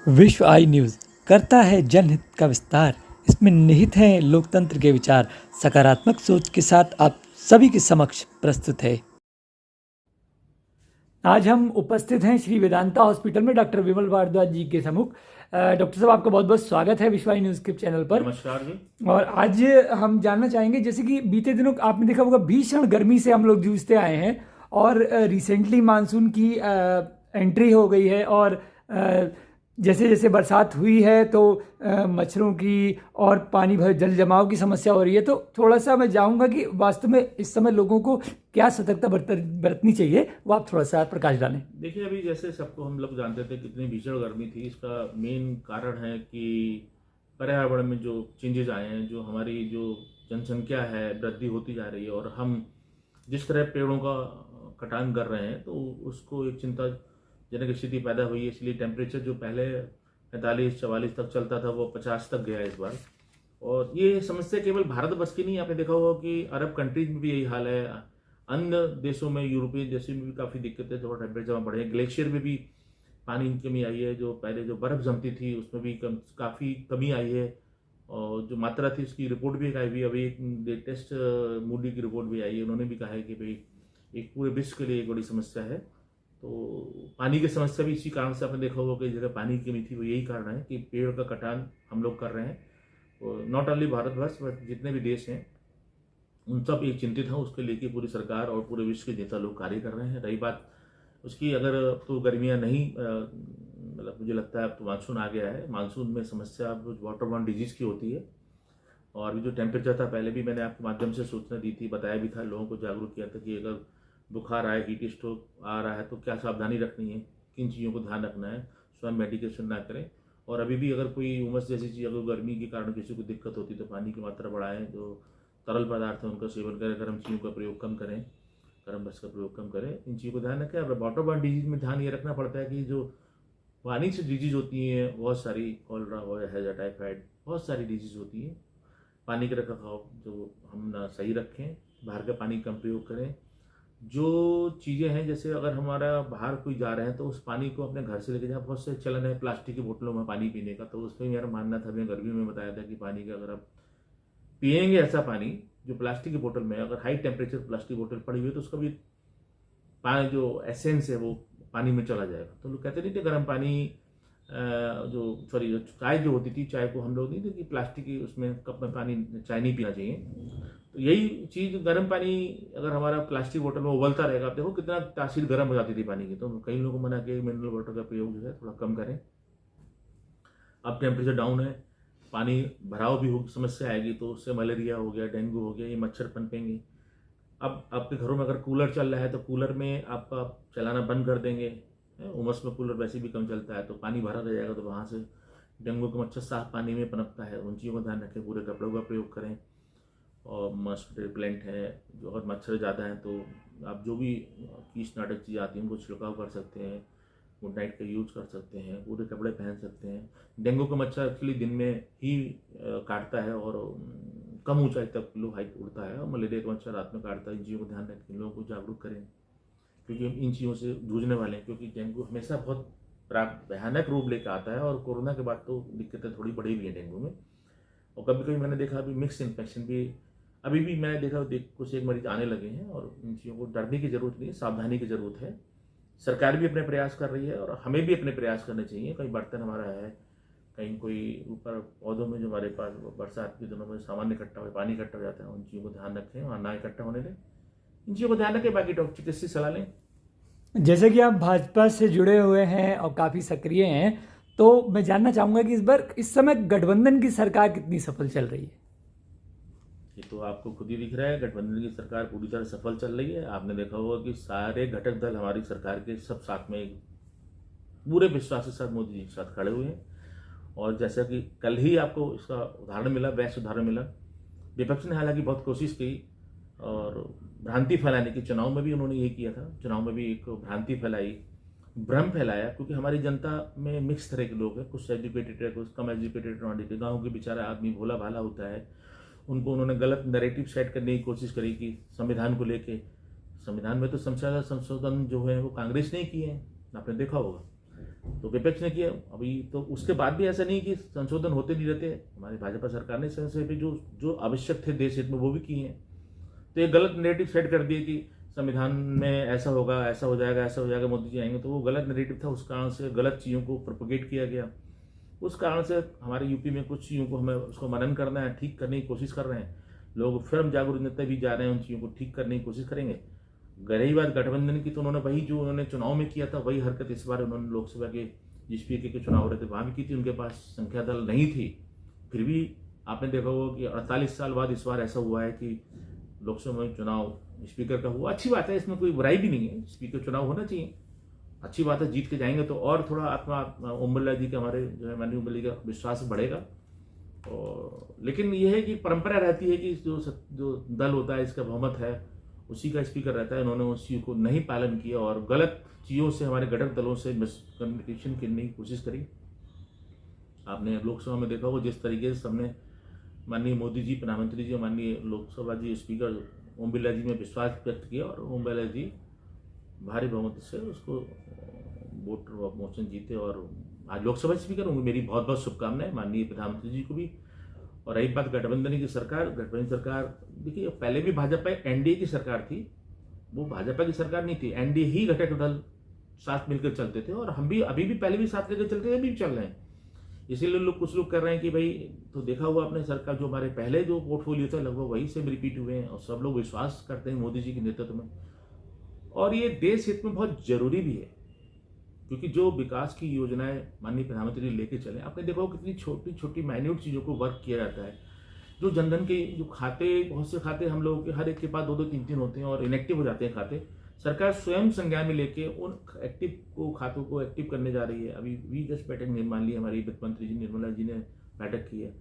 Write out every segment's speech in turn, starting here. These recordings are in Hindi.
विश्व आई न्यूज़ करता है जनहित का विस्तार। इसमें निहित हैं लोकतंत्र के विचार। सकारात्मक सोच के साथ आप सभी के समक्ष प्रस्तुत है। आज हम उपस्थित हैं श्री वेदांता हॉस्पिटल में डॉक्टर विमल भारद्वाज जी के सम्मुख। डॉक्टर साहब, आपका बहुत बहुत स्वागत है विश्व आई न्यूज़ के चैनल पर। नमस्कार जी। और आज हम जानना चाहेंगे, जैसे कि बीते दिनों आपने देखा होगा भीषण गर्मी से हम लोग जूझते आए हैं और रिसेंटली मानसून की एंट्री हो गई है और जैसे जैसे बरसात हुई है तो मच्छरों की और पानी भर जल जमाव की समस्या हो रही है। तो थोड़ा सा मैं चाहूँगा कि वास्तव में इस समय लोगों को क्या सतर्कता बरतनी चाहिए, वो आप थोड़ा सा प्रकाश डालें। देखिए, अभी जैसे सबको हम लोग जानते थे कितनी भीषण गर्मी थी। इसका मेन कारण है कि पर्यावरण में जो चेंजेज आए हैं, जो हमारी जो जनसंख्या है वृद्धि होती जा रही है और हम जिस तरह पेड़ों का कटान कर रहे हैं तो उसको एक चिंताजनक स्थिति पैदा हुई है। इसलिए टेम्परेचर जो पहले 45-44 तक चलता था वो 50 तक गया इस बार। और ये समस्या केवल भारत बस की नहीं, आपने देखा होगा कि अरब कंट्रीज में भी यही हाल है। अन्य देशों में, यूरोपीय देशों में भी काफ़ी दिक्कतें, थोड़ा टेम्परेचर बढ़े हैं। ग्लेशियर में भी पानी की कमी आई है। जो पहले जो बर्फ़ जमती थी उसमें भी काफ़ी कमी आई है। और जो मात्रा थी उसकी रिपोर्ट भी आई हुई, अभी एक लेटेस्ट मूडी की रिपोर्ट भी आई है। उन्होंने भी कहा है कि भाई एक पूरे विश्व के लिए एक बड़ी समस्या है। तो पानी की समस्या भी इसी कारण से आपने देखा होगा कि जगह पानी की कमी थी, वो यही कारण है कि पेड़ का कटान हम लोग कर रहे हैं। और नॉट ओनली भारतवर्ष बट जितने भी देश हैं उन सब एक चिंतित हैं। उसके लेके पूरी सरकार और पूरे विश्व के नेता लोग कार्य कर रहे हैं। रही बात उसकी, अगर तो गर्मियां नहीं, मतलब मुझे लगता है अब तो मानसून आ गया है। मानसून में समस्या वाटरबॉर्न डिजीज की होती है। और अभी जो टेम्परेचर था, पहले भी मैंने आपके माध्यम से सूचना दी थी, बताया भी था, लोगों को जागरूक किया था कि अगर बुखार आए, हीट स्ट्रोक आ रहा है तो क्या सावधानी रखनी है, किन चीज़ों को ध्यान रखना है, स्वयं मेडिकेशन ना करें। और अभी भी अगर कोई उमस जैसी चीज़, अगर गर्मी के कारण किसी को दिक्कत होती है तो पानी की मात्रा बढ़ाएं। जो तरल पदार्थ है उनका सेवन करें, गर्म चीज़ों का प्रयोग कम करें, गर्म बस का प्रयोग कम करें। इन चीज़ों को ध्यान रखें। अब वाटरबॉर्न डिजीज में ध्यान ये रखना पड़ता है कि जो पानी से डिजीज होती हैं बहुत सारी, कॉलरा हो या हैजा, टाइफाइड, बहुत सारी डिजीज होती हैं। पानी के रखरखाव जो हम ना सही रखें, बाहर का पानी कम प्रयोग करें। जो चीज़ें हैं, जैसे अगर हमारा बाहर कोई जा रहे हैं तो उस पानी को अपने घर से लेके जाए। बहुत से चलन है प्लास्टिक की बोतलों में पानी पीने का, तो उसमें मेरा मानना था, मैं गर्मी में बताया था कि पानी का अगर आप पिएंगे ऐसा पानी जो प्लास्टिक की बोतल में, अगर हाई टेम्परेचर प्लास्टिक बोतल पड़ी हुई है तो उसका भी पानी जो एसेंस है वो पानी में चला जाएगा। तो लोग कहते नहीं थे गर्म पानी, जो सॉरी जो चाय जो होती थी, चाय को हम लोग नहीं थे कि प्लास्टिक की उसमें कप में पानी, चाय नहीं पीना चाहिए। तो यही चीज़, गर्म पानी अगर हमारा प्लास्टिक बोतल में उबलता रहेगा, आप देखो कितना तासीर गर्म हो जाती थी पानी की। तो कई लोगों को मना किया कि मिनरल वाटर का प्रयोग जो है थोड़ा कम करें। अब टेम्परेचर डाउन है, पानी भराव भी हो, समस्या आएगी तो उससे मलेरिया हो गया, डेंगू हो गया, ये मच्छर पनपेंगे। अब आपके घरों में अगर कूलर चल रहा है तो कूलर में आप चलाना बंद कर देंगे। उमस में कूलर वैसे भी कम चलता है तो पानी भरा रह जाएगा, तो वहाँ से डेंगू का मच्छर साफ पानी में पनपता है। उन चीज़ों का ध्यान रखें, पूरे कपड़ों का प्रयोग करें। और मस्किटो रिपेलेंट है, जो अगर मच्छर ज़्यादा हैं तो आप जो भी कीट नाटक चीज़ आती हैं उनको छिड़काव कर सकते हैं, गुड नाइट का यूज़ कर सकते हैं, पूरे कपड़े पहन सकते हैं। डेंगू का मच्छर एक्चुअली दिन में ही काटता है और कम ऊंचाई तक लो हाइट उड़ता है, और मलेरिया का मच्छर रात में काटता है। इन चीज़ों को ध्यान रखें, लोगों को जागरूक करें, क्योंकि हम इन चीज़ों से जूझने वाले हैं। क्योंकि डेंगू हमेशा बहुत भयानक रूप लेकर आता है और कोरोना के बाद तो दिक्कतें थोड़ी बढ़ी हुई हैं डेंगू में। और कभी कभी मैंने देखा अभी मिक्स इन्फेक्शन भी, अभी भी मैंने देखा कुछ एक मरीज आने लगे हैं। और इन चीज़ों को डरने की ज़रूरत नहीं है, सावधानी की ज़रूरत है। सरकार भी अपने प्रयास कर रही है और हमें भी अपने प्रयास करने चाहिए। कहीं बर्तन हमारा है, कहीं कोई ऊपर पौधों में जो हमारे पास बरसात के दिनों में सामान इकट्ठा हो, पानी इकट्ठा हो जाता है, उन चीज़ों को ध्यान रखें, वहाँ ना इकट्ठा होने दें। इन चीज़ों को ध्यान रखें, बाकी डॉक्टर चिकित्सक सलाह लें। जैसे कि आप भाजपा से जुड़े हुए हैं और काफ़ी सक्रिय हैं, तो मैं जानना चाहूँगा कि इस बार इस समय गठबंधन की सरकार कितनी सफल चल रही है। ये तो आपको खुद ही दिख रहा है, गठबंधन की सरकार पूरी तरह सफल चल रही है। आपने देखा होगा कि सारे घटक दल हमारी सरकार के सब साथ में पूरे विश्वास के साथ मोदी जी के साथ खड़े हुए हैं। और जैसा कि कल ही आपको इसका उदाहरण मिला, बेस्ट उदाहरण मिला। विपक्ष ने हालांकि बहुत कोशिश की और भ्रांति फैलाने की, चुनाव में भी उन्होंने यही किया था। चुनाव में भी एक भ्रांति फैलाई, भ्रम फैलाया, क्योंकि हमारी जनता में मिक्स तरह के लोग हैं। कुछ एजुकेटेड है, कुछ कम एजुकेटेड, नॉन। गाँव के बेचारा आदमी भोला भाला होता है, उनको उन्होंने गलत नैरेटिव सेट करने की कोशिश करी कि संविधान को लेके, संविधान में तो संशोधन जो है वो कांग्रेस ने ही किए हैं, आपने देखा होगा। तो विपक्ष ने किया। अभी तो उसके बाद भी ऐसा नहीं कि संशोधन होते नहीं रहते। हमारी भाजपा सरकार ने संसद पे जो जो आवश्यक थे देश हित में वो भी किए हैं। तो ये गलत नैरेटिव सेट कर दिए कि संविधान में ऐसा होगा, ऐसा हो जाएगा, ऐसा हो जाएगा, मोदी जी आएंगे, तो वो गलत नैरेटिव था। उस कारण से गलत चीज़ों को प्रोपोगेट किया गया। उस कारण से हमारे यूपी में कुछ चीज़ों को हमें उसको मनन करना है, ठीक करने की कोशिश कर रहे हैं। लोग फिर जागरूक नेता भी जा रहे हैं, उन चीज़ों को ठीक करने की कोशिश करेंगे। रही बात गठबंधन की, तो उन्होंने वही जो उन्होंने चुनाव में किया था वही हरकत इस बार उन्होंने लोकसभा के जीपीके के चुनाव हो रहे थे वहाँ भी की थी। उनके पास संख्या दल नहीं थी, फिर भी आपने देखा होगा कि 48 साल बाद इस बार ऐसा हुआ है कि लोकसभा में चुनाव स्पीकर का हुआ। अच्छी बात है, इसमें कोई बुराई भी नहीं है, स्पीकर चुनाव होना चाहिए, अच्छी बात है। जीत के जाएंगे तो और थोड़ा आत्मा ओम बिरला जी के, हमारे जो है माननीय ओम बिरला जी का विश्वास बढ़ेगा। और लेकिन यह है कि परंपरा रहती है कि जो दल होता है, इसका बहुमत है, उसी का स्पीकर रहता है। उन्होंने उस चीज़ को नहीं पालन किया और गलत चीज़ों से, हमारे घटक दलों से मिसकम्युनिकेशन करने की कोशिश करी। आपने लोकसभा में देखा हो जिस तरीके से सबने माननीय मोदी जी, प्रधानमंत्री जी, माननीय लोकसभा जी स्पीकर ओम बिरला जी में विश्वास व्यक्त किया और ओम बिरला जी भारी बहुमत से उसको वोट मोशन जीते और आज लोकसभा स्पीकर होंगे। मेरी बहुत बहुत शुभकामनाएं माननीय प्रधानमंत्री जी को भी। और रही बात गठबंधन की सरकार, गठबंधन सरकार देखिए पहले भी भाजपा एनडीए की सरकार थी, वो भाजपा की सरकार नहीं थी। एनडीए ही घटक दल साथ मिलकर चलते थे और हम भी अभी भी पहले भी साथ लेकर चलते थे, अभी भी चल रहे हैं। इसीलिए लोग कुछ लोग कर रहे हैं कि भाई, तो देखा हुआ अपने सरकार जो हमारे पहले जो पोर्टफोलियो था लगभग वही से रिपीट हुए हैं और सब लोग विश्वास करते हैं मोदी जी के नेतृत्व में। और ये देश हित में बहुत जरूरी भी है, क्योंकि जो विकास की योजनाएं माननीय प्रधानमंत्री लेके चले, आपने देखा हो कितनी छोटी छोटी माइन्यूट चीज़ों को वर्क किया जाता है। जो जनधन के जो खाते, बहुत से खाते हम लोगों के हर एक के पास 2-2, 3-3 होते हैं और इनएक्टिव हो जाते हैं खाते। सरकार स्वयं संज्ञान में लेके उन एक्टिव को खातों को एक्टिव करने जा रही है। अभी भी जस्ट बैठक मान ली हमारी वित्त मंत्री जी निर्मला जी ने बैठक की है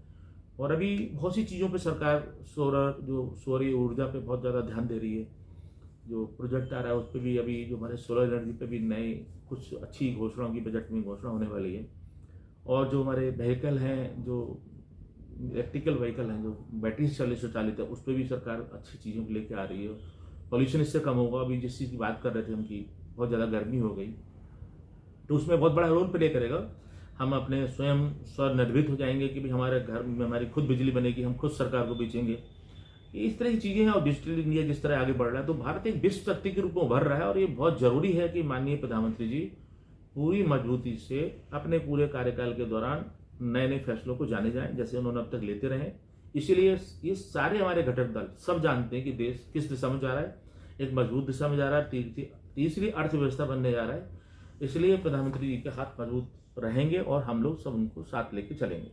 और अभी बहुत सी चीज़ों पे सरकार सौर ऊर्जा पे बहुत ज़्यादा ध्यान दे रही है। जो प्रोजेक्ट आ रहा है उस पर भी अभी जो हमारे सोलर एनर्जी पे भी नए कुछ अच्छी घोषणाओं की बजट में घोषणा होने वाली है। और जो हमारे व्हीकल हैं, जो इलेक्ट्रिकल व्हीकल हैं, जो बैटरी से चालित है, उस पर भी सरकार अच्छी चीज़ों को लेकर आ रही है। पॉल्यूशन इससे कम होगा। अभी जिस चीज़ की बात कर रहे थे हम कि बहुत ज़्यादा गर्मी हो गई, तो उसमें बहुत बड़ा रोल प्ले करेगा। हम अपने स्वयं स्वनिर्भर हो जाएंगे कि भाई हमारे घर में हमारी खुद बिजली बनेगी, हम खुद सरकार को बेचेंगे। इस तरह की चीज़ें हैं। और डिजिटल इंडिया जिस तरह आगे बढ़ रहा है, तो भारत एक विश्व शक्ति के रूप में उभर रहा है और ये बहुत जरूरी है कि माननीय प्रधानमंत्री जी पूरी मजबूती से अपने पूरे कार्यकाल के दौरान नए नए फैसलों को जाने जाएं, जैसे उन्होंने अब तक लेते रहे। इसीलिए ये सारे हमारे घटक दल सब जानते हैं कि देश किस दिशा में जा रहा है, एक मजबूत दिशा में जा रहा है, तीसरी अर्थव्यवस्था बनने जा रहा है। इसलिए प्रधानमंत्री जी के हाथ मजबूत रहेंगे और हम लोग सब उनको साथ लेके चलेंगे।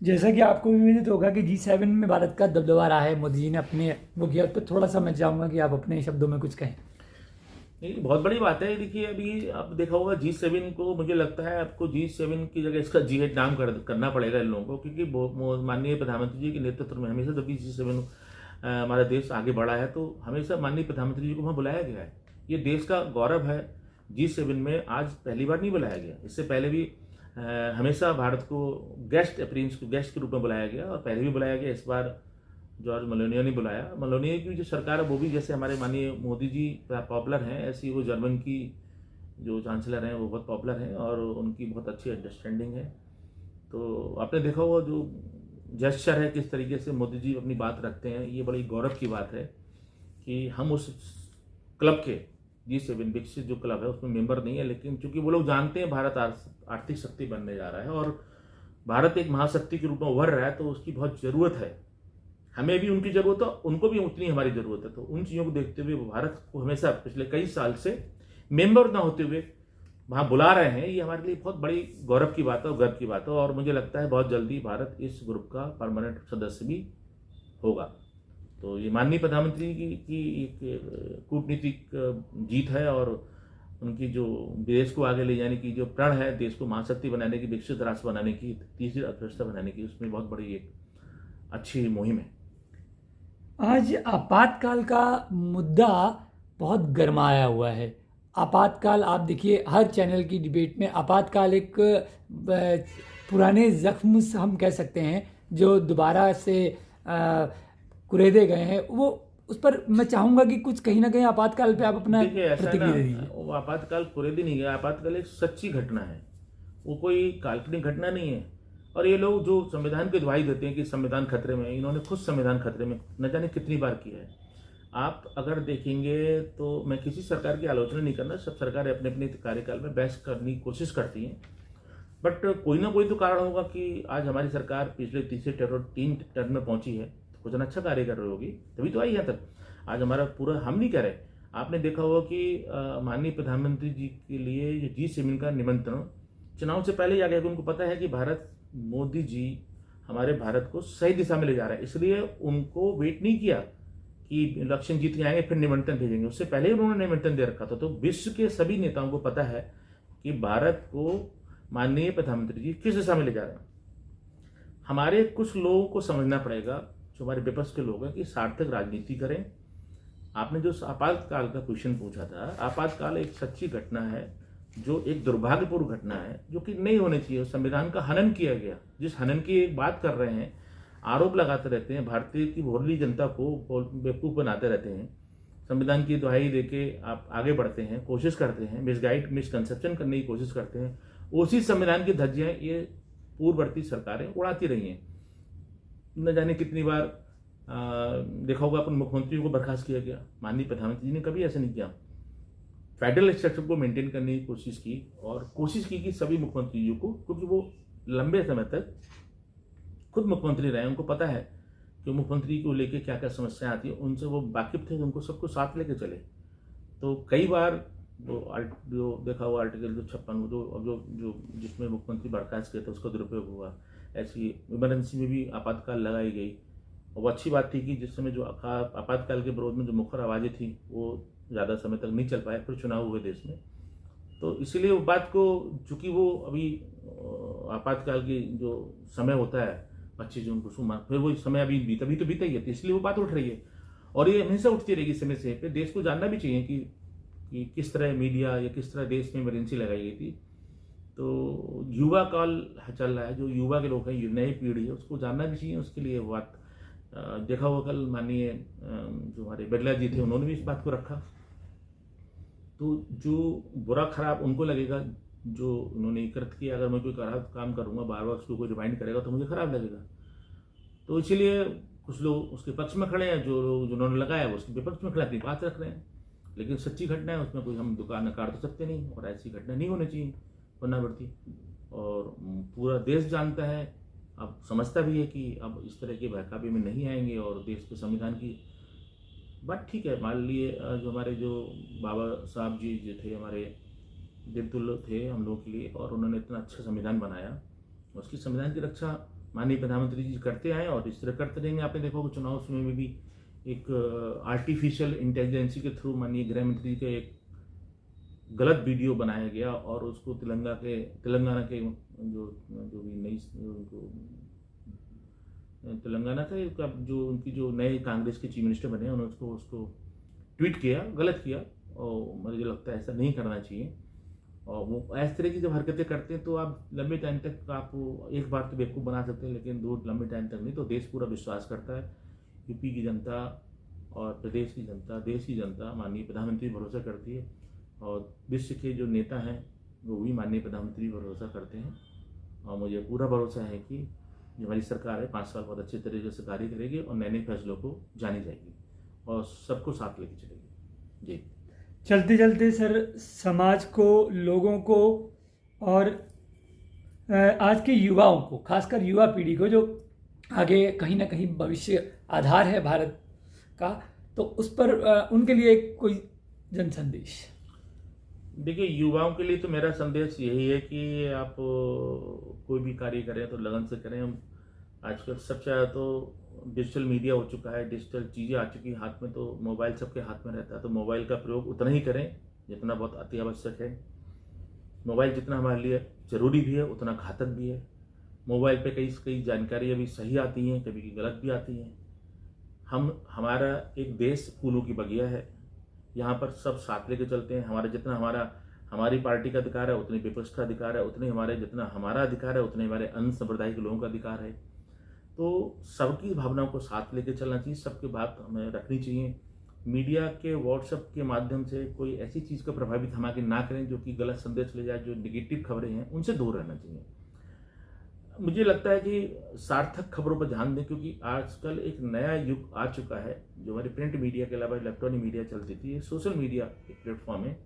जैसा कि आपको भी विदित होगा कि G7 में भारत का दबदबा रहा है, मोदी जी ने अपने वो किया, उस पर थोड़ा सा मैं चाहूँगा कि आप अपने शब्दों में कुछ कहें। नहीं, बहुत बड़ी बात है। देखिए अभी आप देखा होगा G7 को, मुझे लगता है आपको G7 की जगह इसका G8 नाम करना पड़ेगा इन लोगों को, क्योंकि माननीय प्रधानमंत्री जी के नेतृत्व में हमेशा जब भी G7 हमारा देश आगे बढ़ा है तो हमेशा माननीय प्रधानमंत्री जी को वहाँ बुलाया गया है। ये देश का गौरव है। G7 में आज पहली बार नहीं बुलाया गया, इससे पहले भी हमेशा भारत को गेस्ट के रूप में बुलाया गया और पहले भी बुलाया गया। इस बार जॉर्ज मेलोनिया ने बुलाया। मेलोनिया की जो सरकार है वो भी, जैसे हमारे माननीय मोदी जी पॉपुलर हैं, ऐसी वो जर्मन की जो चांसलर हैं वो बहुत पॉपुलर हैं और उनकी बहुत अच्छी अंडरस्टैंडिंग है। तो आपने देखा होगा जो जेस्चर है, किस तरीके से मोदी जी अपनी बात रखते हैं। ये बड़ी गौरव की बात है कि हम उस क्लब के G7 विकसित जो क्लब है उसमें मेंबर नहीं है, लेकिन चूंकि वो लोग जानते हैं भारत आर्थिक शक्ति बनने जा रहा है और भारत एक महाशक्ति के रूप में उभर रहा है, तो उसकी बहुत ज़रूरत है। हमें भी उनकी ज़रूरत है, उनको भी उतनी हमारी ज़रूरत है। तो उन चीज़ों को देखते हुए भारत को हमेशा पिछले कई साल से मेंबर ना होते हुए वहाँ बुला रहे हैं। ये हमारे लिए बहुत बड़ी गौरव की बात है और गर्व की बात है और मुझे लगता है बहुत जल्दी भारत इस ग्रुप का परमानेंट सदस्य भी होगा। तो ये माननीय प्रधानमंत्री की एक कूटनीतिक जीत है और उनकी जो देश को आगे ले जाने की जो प्रण है, देश को महाशक्ति बनाने की, विकसित राष्ट्र बनाने की, तीसरी अर्थव्यवस्था बनाने की, उसमें बहुत बड़ी एक अच्छी मुहिम है। आज आपातकाल का मुद्दा बहुत गरमाया हुआ है। आपातकाल, आप देखिए हर चैनल की डिबेट में आपातकाल एक पुराने जख्म हम कह सकते हैं जो दोबारा से कुरेदे गए हैं, वो उस पर मैं चाहूंगा कि कुछ कहीं ना कहीं आपातकाल पे आप अपना देखिए ऐसा है प्रतिक्रिया ना, दीजिए। वो आपातकाल कुरेदी नहीं है, आपातकाल एक सच्ची घटना है, वो कोई काल्पनिक घटना नहीं है। और ये लोग जो संविधान की दुहाई देते हैं कि संविधान खतरे में है, इन्होंने खुद संविधान खतरे में न जाने कितनी बार किया है। आप अगर देखेंगे तो मैं किसी सरकार की आलोचना नहीं करना, सब सरकारें अपने अपने कार्यकाल में बहस करने की कोशिश करती हैं, बट कोई ना कोई तो कारण होगा कि आज हमारी सरकार पिछले तीन टर्म में पहुंची है, तो कुछ न अच्छा कार्य कर रही होगी, तभी तो आई यहाँ तक। आज हमारा पूरा, हम नहीं कह रहे, आपने देखा होगा कि माननीय प्रधानमंत्री जी के लिए ये G7 का निमंत्रण चुनाव से पहले ही आ गया, उनको पता है कि मोदी जी हमारे भारत को सही दिशा में ले जा रहा है, इसलिए उनको वेट नहीं किया कि इलेक्शन जीत के आएंगे फिर निमंत्रण भेजेंगे, उससे पहले ही उन्होंने निमंत्रण दे रखा था। तो विश्व के सभी नेताओं को पता है कि भारत को माननीय प्रधानमंत्री जी किस दिशा में ले जा रहे हैं। हमारे कुछ लोगों को समझना पड़ेगा, जो हमारे विपक्ष के लोग हैं, कि सार्थक राजनीति करें। आपने जो आपातकाल का क्वेश्चन पूछा था, आपातकाल एक सच्ची घटना है, जो एक दुर्भाग्यपूर्ण घटना है, जो कि नहीं होनी चाहिए। संविधान का हनन किया गया, जिस हनन की एक बात कर रहे हैं, आरोप लगाते रहते हैं, भारतीय की भोली जनता को बेवकूफ़ बनाते रहते हैं, संविधान की दुहाई देके आप आगे बढ़ते हैं, कोशिश करते हैं, मिसकंसेप्शन करने की कोशिश करते हैं। उसी संविधान की धज्जियां ये पूर्ववर्ती सरकारें उड़ाती रही हैं। न जाने कितनी बार देखा होगा, अपन मुख्यमंत्री को बर्खास्त किया गया, माननीय प्रधानमंत्री जी ने कभी ऐसा नहीं किया। फेडरल स्ट्रक्चर को मेंटेन करने की कोशिश की, और कोशिश की कि सभी मुख्यमंत्रियों को, क्योंकि वो लंबे समय तक खुद मुख्यमंत्री रहे, उनको पता है कि मुख्यमंत्री को लेके क्या क्या समस्याएं आती है, उनसे वो वाकिफ थे, उनको सबको साथ लेके चले। तो कई बार जो देखा हुआ आर्टिकल 256 जो जिसमें मुख्यमंत्री बर्खास्त किया था, उसका दुरुपयोग हुआ। ऐसी इमरजेंसी में भी आपातकाल लगाई गई, और वो अच्छी बात थी कि जिस समय जो आपातकाल के विरोध में जो मुखर आवाज़ें थी, वो ज़्यादा समय तक नहीं चल पाए, फिर चुनाव हुए देश में। तो इसीलिए वो बात को, चूँकि वो अभी आपातकाल की जो समय होता है 25 जून को सुमा, फिर वो समय अभी बीता ही है, तो इसलिए वो बात उठ रही है, और ये हमेशा उठती रहेगी समय से। फिर देश को जानना भी चाहिए कि किस तरह मीडिया या किस तरह देश में इमरजेंसी लगाई गई थी। तो युवा काल चल रहा है, जो युवा के लोग हैं, नई पीढ़ी है, उसको जानना भी चाहिए। उसके लिए वो बात देखा हुआ, कल माननीय जो हमारे बिरला जी थे, उन्होंने भी इस बात को रखा। तो जो बुरा खराब उनको लगेगा, जो उन्होंने कृत किया, अगर मैं कोई खराब काम करूँगा, बार बार उसको कोई रिमाइंड करेगा तो मुझे खराब लगेगा। तो इसीलिए कुछ लोग उसके पक्ष में खड़े हैं, जो लोग जिन्होंने लगाया वो उसके विपक्ष में खड़े अपनी बात रख रहे हैं। लेकिन सच्ची घटना है, उसमें कोई हम दुकान नकार तो सकते नहीं, और ऐसी घटना नहीं होनी चाहिए पुनरावृत्ति। और पूरा देश जानता है, अब समझता भी है कि अब इस तरह के बहकावे में नहीं आएंगे, और देश के संविधान की बात ठीक है। मान लिए जो हमारे जो बाबा साहब जी जो थे, हमारे दिलतुल्य थे हम लोगों के लिए, और उन्होंने इतना अच्छा संविधान बनाया, उसकी संविधान की रक्षा माननीय प्रधानमंत्री जी करते आए, और इस तरह करते रहेंगे। आपने देखा कि चुनाव समय में भी एक आर्टिफिशियल इंटेलिजेंसी के थ्रू माननीय गृह मंत्री का एक गलत वीडियो बनाया गया, और उसको तेलंगाना के जो भी नई तेलंगाना का जो उनकी जो नए कांग्रेस के चीफ मिनिस्टर बने, उन्होंने उसको ट्वीट किया, गलत किया, और मुझे लगता है ऐसा नहीं करना चाहिए। और वो इस तरह की जब हरकतें करते हैं, तो आप लंबे टाइम तक आप एक बार तो बेवकूफ़ बना सकते हैं, लेकिन दो लंबे टाइम तक नहीं। तो देश पूरा विश्वास करता है, यूपी की जनता और प्रदेश की जनता, देश की जनता माननीय प्रधानमंत्री भरोसा करती है, और विश्व के जो नेता हैं वो भी माननीय प्रधानमंत्री भरोसा करते हैं। और मुझे पूरा भरोसा है कि जो हमारी सरकार है 5 साल बहुत अच्छे तरीके से कार्य करेगी, और नए नए फैसलों को जानी जाएगी, और सबको साथ लेके चलेगी। जी। चलते चलते सर, समाज को, लोगों को, और आज के युवाओं को, खासकर युवा पीढ़ी को, जो आगे कहीं ना कहीं भविष्य आधार है भारत का, तो उस पर उनके लिए कोई जन संदेश। देखिए, युवाओं के लिए तो मेरा संदेश यही है कि आप कोई भी कार्य करें तो लगन से करें। आजकल सबसे ज़्यादा तो डिजिटल मीडिया हो चुका है, डिजिटल चीज़ें आ चुकी हैं हाथ में, तो मोबाइल सबके हाथ में रहता है, तो मोबाइल का प्रयोग उतना ही करें जितना बहुत अति आवश्यक है। मोबाइल जितना हमारे लिए ज़रूरी भी है, उतना घातक भी है। मोबाइल पे कई जानकारियाँ भी सही आती हैं, कभी की गलत भी आती हैं। हमारा एक देश फूलों की बगिया है, यहाँ पर सब साथ लेके चलते हैं। हमारी पार्टी का अधिकार है, उतने विपक्ष का अधिकार है, उतने जितना हमारा अधिकार है, उतने हमारे अन्य संप्रदाय के लोगों का अधिकार है। तो सबकी भावनाओं को साथ लेके चलना चाहिए, सबकी बात हमें रखनी चाहिए। मीडिया के व्हाट्सएप के माध्यम से कोई ऐसी चीज़ का प्रभावित हम आगे ना करें जो कि गलत संदेश ले जाए, जो नेगेटिव खबरें हैं उनसे दूर रहना चाहिए। मुझे लगता है कि सार्थक खबरों पर ध्यान दें, क्योंकि आजकल एक नया युग आ चुका है। जो हमारी प्रिंट मीडिया के अलावा इलेक्ट्रॉनिक मीडिया चलती थी, सोशल मीडिया एक प्लेटफॉर्म है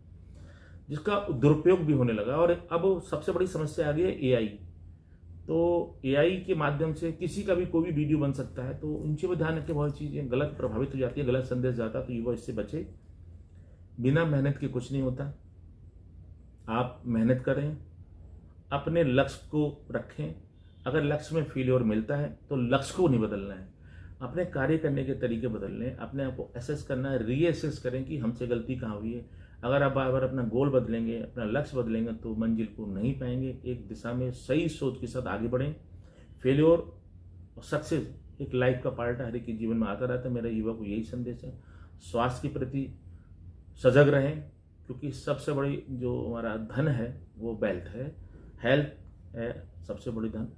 जिसका दुरुपयोग भी होने लगा। और अब सबसे बड़ी समस्या आ गई है एआई। तो एआई के माध्यम से किसी का भी कोई भी वीडियो बन सकता है, तो उनसे भी ध्यान रखें। बहुत चीज़ें गलत प्रभावित हो जाती है, गलत संदेश जाता है, तो युवा इससे बचे। बिना मेहनत के कुछ नहीं होता। आप मेहनत करें, अपने लक्ष्य को रखें। अगर लक्ष्य में फेलियर मिलता है तो लक्ष्य को नहीं बदलना है, अपने कार्य करने के तरीके बदलने, अपने आप को एसेस करना है, रीएसेस करें कि हमसे गलती कहाँ हुई है। अगर आप बार बार अपना गोल बदलेंगे, अपना लक्ष्य बदलेंगे, तो मंजिल को नहीं पाएंगे। एक दिशा में सही सोच के साथ आगे बढ़ें। फेलियर और सक्सेस एक लाइफ का पार्ट है, हर एक के जीवन में आता रहता है। मेरा युवा को यही संदेश है। स्वास्थ्य के प्रति सजग रहें, क्योंकि सबसे बड़ी जो हमारा धन है वो वेल्थ है, हेल्थ है सबसे बड़ी धन,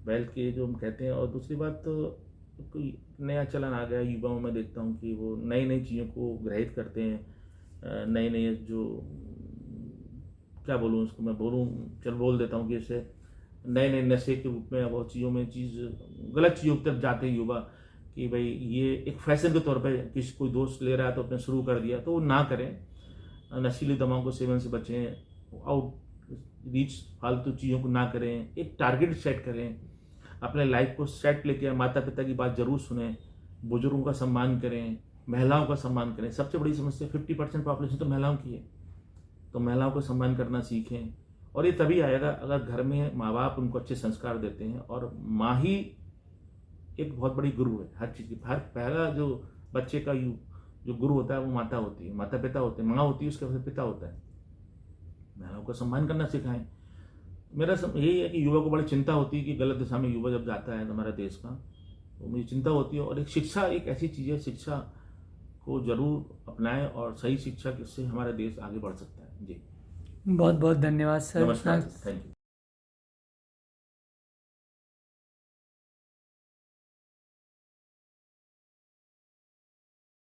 वेल्थ के जो हम कहते हैं। और दूसरी बात, तो कोई नया चलन आ गया युवाओं में, देखता हूँ कि वो नई नई चीज़ों को ग्रहित करते हैं। नए नए जो क्या बोलूँ उसको, मैं बोल देता हूँ कि जैसे नए नए नशे के रूप में बहुत चीज़ों में गलत चीज़ों की तरफ जाते हैं युवा, कि भाई ये एक फैशन के तौर पे किसी कोई दोस्त ले रहा है तो अपने शुरू कर दिया, तो वो ना करें। नशीली दवाओं के सेवन से बचें, आउट रीच फालतू चीज़ों को ना करें, एक टारगेट सेट करें, अपने लाइफ को सेट लेके माता पिता की बात जरूर सुने, बुजुर्गों का सम्मान करें, महिलाओं का सम्मान करें। सबसे बड़ी समस्या 50% पॉपुलेशन तो महिलाओं की है, तो महिलाओं को सम्मान करना सीखें। और ये तभी आएगा अगर घर में माँ बाप उनको अच्छे संस्कार देते हैं। और माँ ही एक बहुत बड़ी गुरु है हर चीज़ की। हर पहला जो बच्चे का जो गुरु होता है वो माता होती है, माता पिता होते हैं, माँ होती है, उसके बाद पिता होता है। महिलाओं को सम्मान करना सिखाएं। मेरा यही है कि युवा को बड़ी चिंता होती है कि गलत दिशा में युवा जब जाता है हमारे देश का, तो मुझे चिंता होती है। और एक शिक्षा एक ऐसी चीज़ है, शिक्षा को जरूर अपनाएं, और सही शिक्षा से हमारा देश आगे बढ़ सकता है। जी बहुत बहुत धन्यवाद सर। नमस्कार, थैंक यू।